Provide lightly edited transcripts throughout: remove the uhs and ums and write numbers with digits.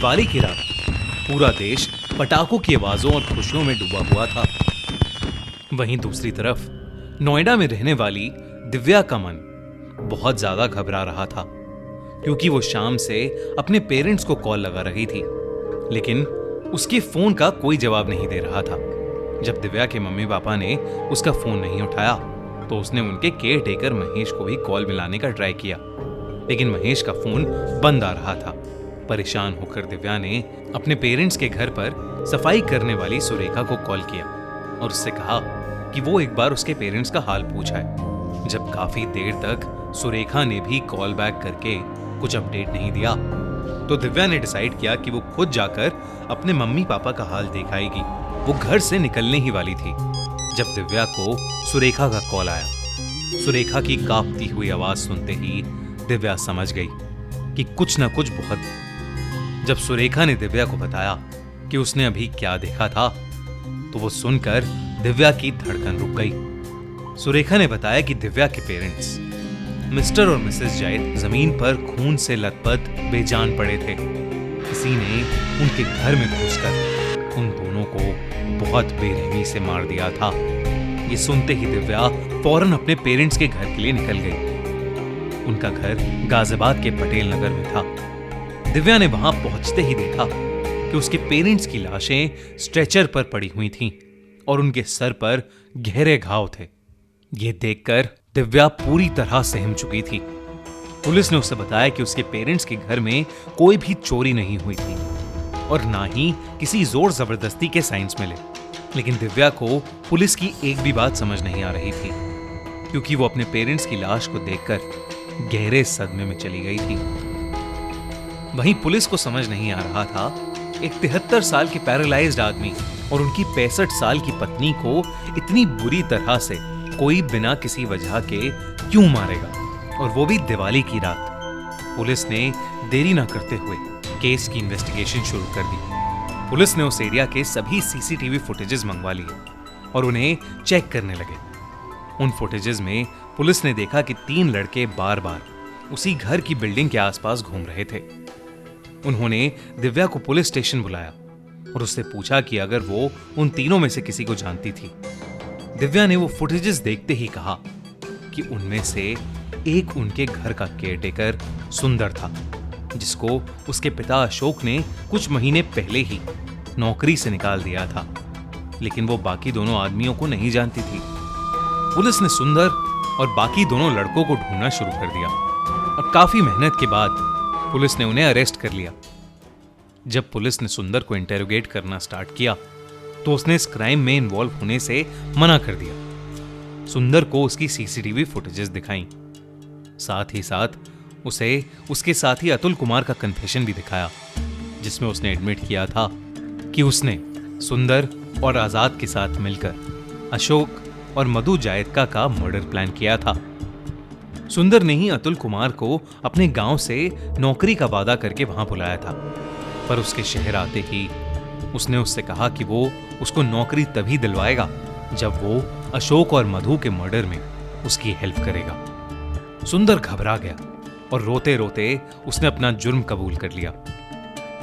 दिवाली की रात पूरा देश पटाखों की आवाजों और खुशियों में डूबा हुआ था। वहीं दूसरी तरफ नोएडा में रहने वाली दिव्या का मन बहुत ज्यादा घबरा रहा था, क्योंकि वो शाम से अपने पेरेंट्स को कॉल लगा रही थी, लेकिन उसके फोन का कोई जवाब नहीं दे रहा था। जब दिव्या के मम्मी पापा ने उसका फोन नहीं उठाया तो उसने उनके केयर टेकर महेश को भी कॉल मिलाने का ट्राई किया, लेकिन महेश का फोन बंद आ रहा था। परेशान होकर दिव्या ने अपने पेरेंट्स के घर पर सफाई करने वाली सुरेखा को कॉल किया और उससे कहा कि वो एक बार उसके पेरेंट्स का हाल पूछाए। जब काफी देर तक सुरेखा ने भी कॉल बैक करके कुछ अपडेट नहीं दिया तो दिव्या ने डिसाइड किया कि वो खुद जाकर अपने मम्मी पापा का हाल देख आएगी। वो घर से निकलने ही वाली थी जब दिव्या को सुरेखा का कॉल आया। सुरेखा की कांपती हुई आवाज सुनते ही दिव्या समझ गई कि कुछ ना कुछ बहुत। जब सुरेखा ने दिव्या को बताया कि उसने अभी क्या देखा था तो वो सुनकर दिव्या की धड़कन रुक गई। सुरेखा ने बताया कि दिव्या के पेरेंट्स मिस्टर और मिसेस जायद जमीन पर खून से लथपथ बेजान पड़े थे। किसी ने उनके घर में घुसकर उन दोनों को बहुत बेरहमी से मार दिया था। ये सुनते ही दिव्या फौरन अपने पेरेंट्स के घर के लिए निकल गई। उनका घर गाजियाबाद के पटेल नगर में था। दिव्या ने वहां पहुंचते ही देखा कि उसके पेरेंट्स की लाशें स्ट्रेचर पर पड़ी हुई थीं और उनके सर पर गहरे घाव थे। ये देखकर दिव्या पूरी तरह सहम चुकी थी। पुलिस ने उसे बताया कि उसके पेरेंट्स के घर में कोई भी चोरी नहीं हुई थी और ना ही किसी जोर जबरदस्ती के साइंस मिले, लेकिन दिव्या को पुलिस की एक भी बात समझ नहीं आ रही थी, क्योंकि वो अपने पेरेंट्स की लाश को देखकर गहरे सदमे में चली गई थी। वहीं पुलिस को समझ नहीं आ रहा था एक 73 साल के पैरालाइज्ड आदमी और उनकी 65 साल की पत्नी को इतनी बुरी तरह से कोई बिना किसी वजह के क्यों मारेगा, और वो भी दिवाली की रात। पुलिस ने देरी ना करते हुए केस की इन्वेस्टिगेशन शुरू कर दी। पुलिस ने उस एरिया के सभी सीसीटीवी फुटेजेस मंगवा लिए और उन्हें चेक करने लगे। उन फुटेजेस में पुलिस ने देखा कि 3 लड़के बार बार उसी घर की बिल्डिंग के आसपास घूम रहे थे। उन्होंने दिव्या को पुलिस स्टेशन बुलाया और उससे पूछा कि अगर वो उन तीनों में से किसी को जानती थी। दिव्या ने वो फुटेजेस देखते ही कहा कि उनमें से एक उनके घर का केयरटेकर सुंदर था, जिसको उसके पिता अशोक ने कुछ महीने पहले ही नौकरी से निकाल दिया था, लेकिन वो बाकी दोनों आदमियों को नहीं जानती थी। पुलिस ने सुंदर और बाकी दोनों लड़कों को ढूंढना शुरू कर दिया और काफी मेहनत के बाद पुलिस ने उन्हें अरेस्ट कर लिया। जब पुलिस ने सुंदर को इंटेरोगेट करना स्टार्ट किया तो उसने इस क्राइम में इन्वॉल्व होने से मना कर दिया। सुंदर को उसकी सीसीटीवी फुटेजेस दिखाई, साथ ही साथ उसे उसके साथी अतुल कुमार का कन्फेशन भी दिखाया, जिसमें उसने एडमिट किया था कि उसने सुंदर और आजाद के साथ मिलकर अशोक और मधु जायदका का मर्डर प्लान किया था। सुंदर ने ही अतुल कुमार को अपने गांव से नौकरी का वादा करके वहां बुलाया था, पर उसके शहर आते ही उसने उससे कहा कि वो उसको नौकरी तभी दिलवाएगा जब वो अशोक और मधु के मर्डर में उसकी हेल्प करेगा। सुंदर घबरा गया और रोते रोते उसने अपना जुर्म कबूल कर लिया,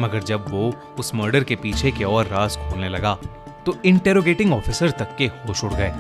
मगर जब वो उस मर्डर के पीछे के और राज खोलने लगा तो इंटेरोगेटिंग ऑफिसर तक के होश उड़ गए।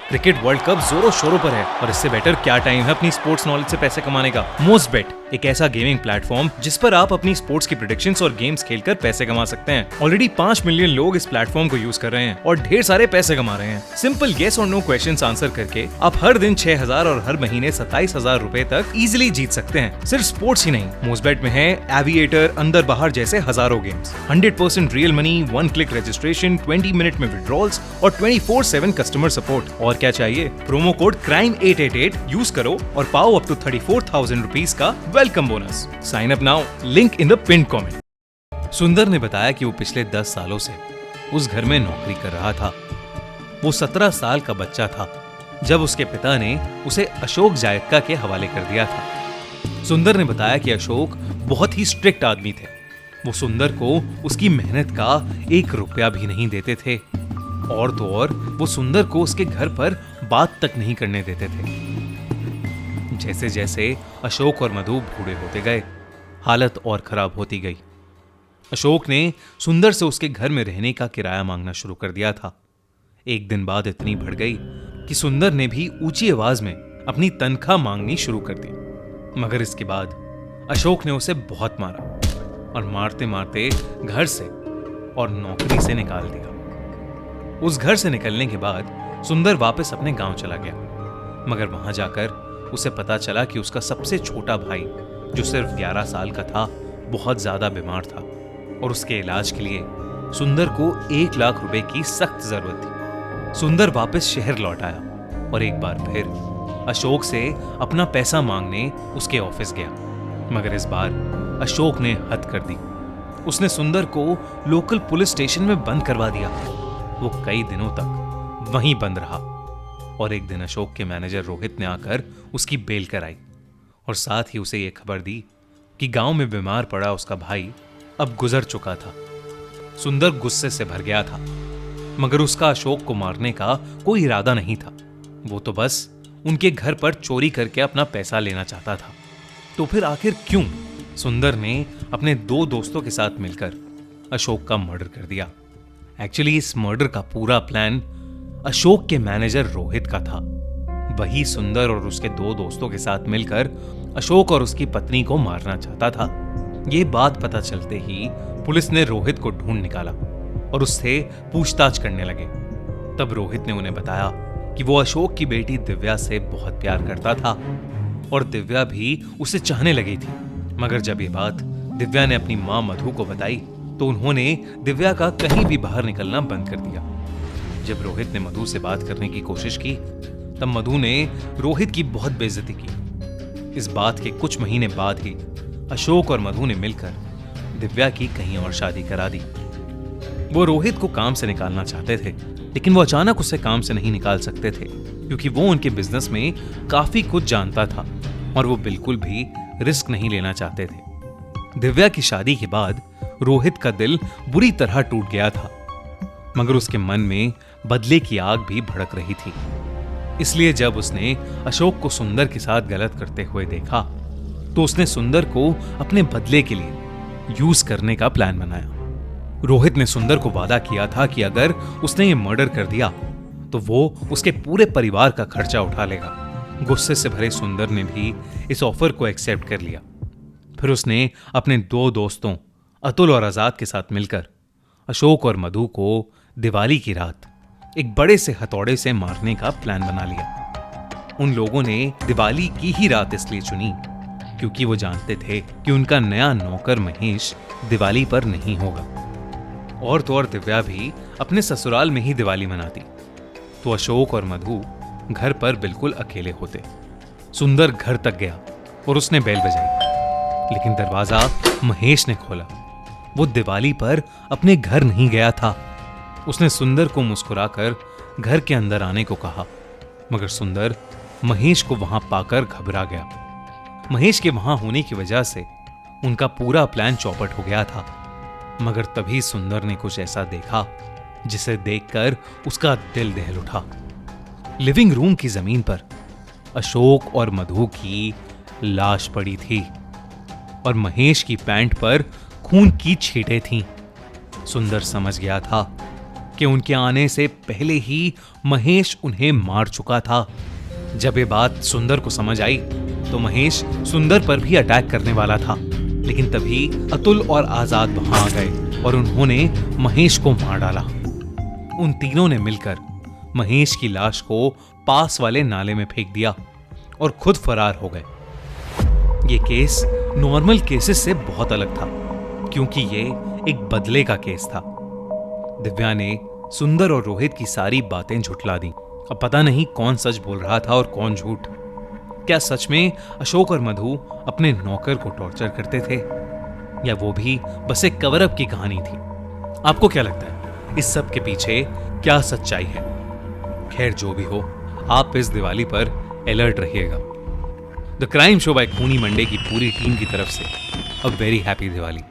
क्रिकेट वर्ल्ड कप जोरों शोरों पर है और इससे बेटर क्या टाइम है अपनी स्पोर्ट्स नॉलेज से पैसे कमाने का। मोस्ट बेट एक ऐसा गेमिंग प्लेटफॉर्म जिस पर आप अपनी स्पोर्ट्स की प्रेडिक्शंस और गेम्स खेलकर पैसे कमा सकते हैं। ऑलरेडी 5 मिलियन लोग इस प्लेटफॉर्म को यूज कर रहे हैं और ढेर सारे पैसे कमा रहे हैं। सिंपल येस और नो क्वेश्चंस आंसर करके आप हर दिन 6,000 और हर महीने 27,000 रुपए तक इजिली जीत सकते हैं। सिर्फ स्पोर्ट्स ही नहीं, मोस्ट बेट में है एविएटर, अंदर बाहर जैसे हजारों games, 100% real money, 1 click registration, 20 minute में विड्रॉल्स और 24/7 कस्टमर सपोर्ट। और क्या चाहिए? प्रोमो कोड CRIME888 यूज करो और पाओ अप टू 34,000 रुपीज का welcome bonus. Sign up now, link in the pin comment. Sundar ने बताया कि वो पिछले 10 सालों से उस घर में नौकरी कर रहा था। वो 17 साल का बच्चा था जब उसके पिता ने उसे अशोक जायदका के हवाले कर दिया था। सुंदर ने बताया कि अशोक बहुत ही स्ट्रिक्ट आदमी थे। वो सुंदर को उसकी मेहनत का 1 रुपया भी नहीं देते थे, और तो और वो सुंदर को उसके घर पर बात तक नहीं करने देते थे। जैसे जैसे अशोक और मधु बूढ़े होते गए, हालत और खराब होती गई। अशोक ने सुंदर से उसके घर में रहने का किराया मांगना शुरू कर दिया था। एक दिन बात इतनी बढ़ गई कि सुंदर ने भी ऊंची आवाज में अपनी तनख्वाह मांगनी शुरू कर दी। मगर इसके बाद अशोक ने उसे बहुत मारा और मारते मारते घर से और नौकरी से निकाल दिया। उस घर से निकलने के बाद सुंदर वापस अपने गांव चला गया, मगर वहां जाकर उसे पता चला कि उसका सबसे छोटा भाई, जो सिर्फ 11 साल का था, बहुत ज्यादा बीमार था और उसके इलाज के लिए सुंदर को 1 लाख रुपए की सख्त जरूरत थी। सुंदर वापस शहर लौट आया और एक बार फिर अशोक से अपना पैसा मांगने उसके ऑफिस गया, मगर इस बार अशोक ने हद कर दी। उसने सुंदर को लोकल पुलिस स्टेशन में बंद करवा दिया। वो कई दिनों तक वहीं बंद रहा और एक दिन अशोक के मैनेजर रोहित ने आकर उसकी बेल कराई और साथ ही उसे यह खबर दी कि गांव में बीमार पड़ा उसका भाई अब गुजर चुका था। सुंदर गुस्से से भर गया था, मगर उसका अशोक को मारने का कोई इरादा नहीं था। वो तो बस उनके घर पर चोरी करके अपना पैसा लेना चाहता था। तो फिर आखिर क्यों सुंदर ने अपने 2 दोस्तों के साथ मिलकर अशोक का मर्डर कर दिया? एक्चुअली इस मर्डर का पूरा प्लान अशोक के मैनेजर रोहित का था। वही सुंदर और उसके 2 दोस्तों के साथ मिलकर अशोक और उसकी पत्नी को मारना चाहता था। यह बात पता चलते ही पुलिस ने रोहित को ढूंढ निकाला और उससे पूछताछ करने लगे। तब रोहित ने उन्हें बताया कि वो अशोक की बेटी दिव्या से बहुत प्यार करता था और दिव्या भी उसे चाहने लगी थी। मगर जब ये बात दिव्या ने अपनी मां मधु को बताई तो उन्होंने दिव्या का कहीं भी बाहर निकलना बंद कर दिया। जब रोहित ने मधु से बात करने की कोशिश की तब मधु ने रोहित की बहुत बेइज्जती की। इस बात के कुछ महीने बाद ही अशोक और मधु ने मिलकर दिव्या की कहीं और शादी करा दी। वो रोहित को काम से निकालना चाहते थे, लेकिन वो अचानक उसे काम से नहीं निकाल सकते थे क्योंकि वो उनके बिजनेस में काफी कुछ जानता था और वो बिल्कुल भी रिस्क नहीं लेना चाहते थे। दिव्या की शादी के बाद रोहित का दिल बुरी तरह टूट गया था, मगर उसके मन में बदले की आग भी भड़क रही थी। इसलिए जब उसने अशोक को सुंदर के साथ गलत करते हुए देखा तो उसने सुंदर को अपने बदले के लिए यूज करने का प्लान बनाया। रोहित ने सुंदर को वादा किया था कि अगर उसने ये मर्डर कर दिया तो वो उसके पूरे परिवार का खर्चा उठा लेगा। गुस्से से भरे सुंदर ने भी इस ऑफर को एक्सेप्ट कर लिया। फिर उसने अपने 2 दोस्तों अतुल और आजाद के साथ मिलकर अशोक और मधु को दिवाली की रात एक बड़े से हथौड़े से मारने का प्लान बना लिया। उन लोगों ने दिवाली की ही रात इसलिए चुनी क्योंकि वो जानते थे कि उनका नया नौकर महेश दिवाली पर नहीं होगा। और तो और दिव्या भी अपने ससुराल में ही दिवाली मनाती, तो अशोक और मधु घर पर बिल्कुल अकेले होते। सुंदर घर तक गया और उसने बेल बजाई, लेकिन दरवाजा महेश ने खोला। वो दिवाली पर अपने घर नहीं गया था। उसने सुंदर को मुस्कुराकर घर के अंदर आने को कहा, मगर सुंदर महेश को वहां पाकर घबरा गया। महेश के वहां होने की वजह से उनका पूरा प्लान चौपट हो गया था। मगर तभी सुंदर ने कुछ ऐसा देखा जिसे देखकर उसका दिल दहल उठा। लिविंग रूम की जमीन पर अशोक और मधु की लाश पड़ी थी और महेश की पैंट पर खून की छींटें थीं। सुंदर समझ गया था कि उनके आने से पहले ही महेश उन्हें मार चुका था। जब ये बात सुंदर को समझ आई तो महेश सुंदर पर भी अटैक करने वाला था, लेकिन तभी अतुल और आजाद वहां आ गए और उन्होंने महेश को मार डाला। उन तीनों ने मिलकर महेश की लाश को पास वाले नाले में फेंक दिया और खुद फरार हो गए। ये केस नॉर्मल केसेस से बहुत अलग था क्योंकि ये एक बदले का केस था। दिव्या ने सुंदर और रोहित की सारी बातें झुठला दी। अब पता नहीं कौन सच बोल रहा था और कौन झूठ। क्या सच में अशोक और मधु अपने नौकर को टॉर्चर करते थे या वो भी बस एक कवर अप की कहानी थी? आपको क्या लगता है इस सब के पीछे क्या सच्चाई है? खैर जो भी हो, आप इस दिवाली पर अलर्ट रहिएगा। द क्राइम शो बाय खूनी मंडे की पूरी टीम की तरफ से अ वेरी हैप्पी दिवाली।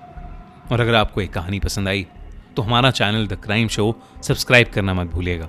और अगर आपको एक कहानी पसंद आई तो हमारा channel the crime show subscribe करना मत भूलिएगा।